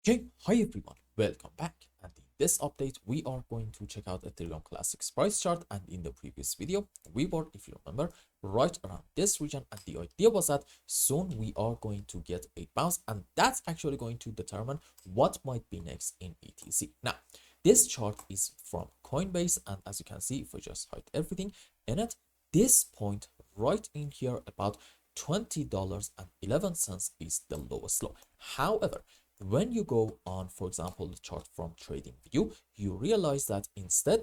Okay, hi everyone, welcome back. And in this update, we are going to check out Ethereum Classic's price chart. And in the previous video, we were, if you remember, right around this region. And the idea was that soon we are going to get a bounce, and that's actually going to determine what might be next in ETC. Now, this chart is from Coinbase, and as you can see, if we just hide everything in it, this point right in here about $20.11 is the lowest low. However, when you go on, for example, the chart from trading view, you realize that instead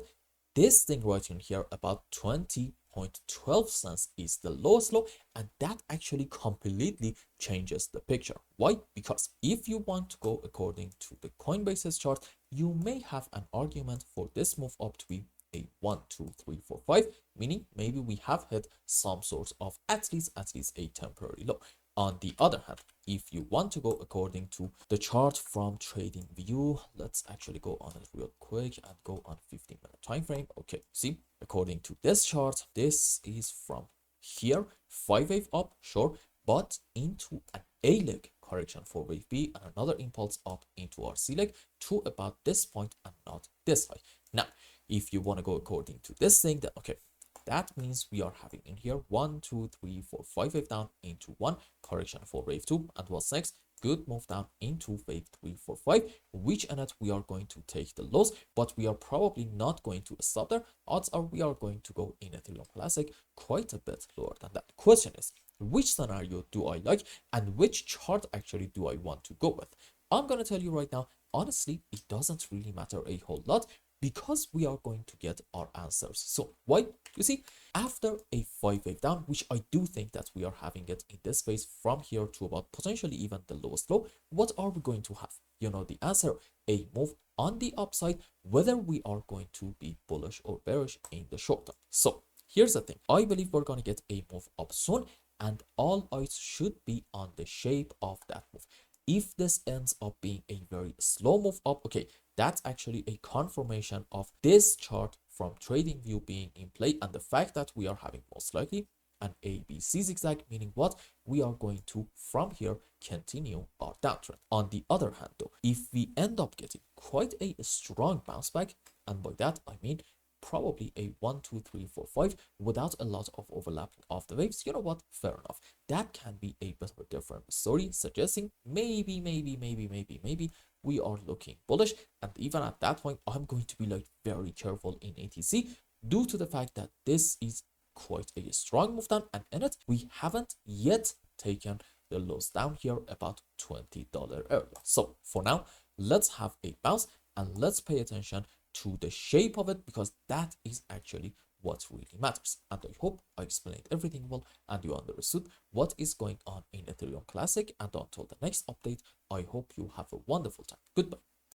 this thing right in here about 20.12 cents is the lowest low, and that actually completely changes the picture. Why? Because if you want to go according to the Coinbase's chart, you may have an argument for this move up to be a 1 2 3 4 5, meaning maybe we have hit some sort of at least a temporary low. On the other hand, if you want to go according to the chart from trading view, let's actually go on it real quick and go on 15-minute time frame. Okay, see, according to this chart, this is from here 5-wave up, sure, but into an A leg correction for wave B and another impulse up into our C leg to about this point and not this high. Now, if you want to go according to this thing, then okay, that means we are having in here 1 2 3 4 5 wave down into one correction for wave 2, and what's next? Good move down into wave 3 4 5, which in it we are going to take the lows, but we are probably not going to stop there. Odds are we are going to go in Ethereum Classic quite a bit lower than that. Question is, which scenario do I like and which chart actually do I want to go with? I'm going to tell you right now, honestly, it doesn't really matter a whole lot, because we are going to get our answers. So why? You see, after a 5-wave down, which I do think that we are having it in this phase from here to about potentially even the lowest low, what are we going to have? You know the answer, a move on the upside, whether we are going to be bullish or bearish in the short term. So here's the thing, I believe we're going to get a move up soon, and all eyes should be on the shape of that move. If this ends up being a very slow move up, okay, that's actually a confirmation of this chart from trading view being in play, and the fact that we are having most likely an ABC zigzag, meaning what? We are going to from here continue our downtrend. On the other hand though, if we end up getting quite a strong bounce back, and by that I mean probably a 1 2 3 4 5 without a lot of overlapping of the waves, you know what, fair enough, that can be a bit of a different story, suggesting maybe we are looking bullish. And even at that point, I'm going to be like very careful in ATC due to the fact that this is quite a strong move down, and in it we haven't yet taken the lows down here about $20 area. So for now, let's have a bounce and let's pay attention to the shape of it, because that is actually what really matters. And I hope I explained everything well and you understood what is going on in Ethereum Classic. And until the next update, I hope you have a wonderful time. Goodbye.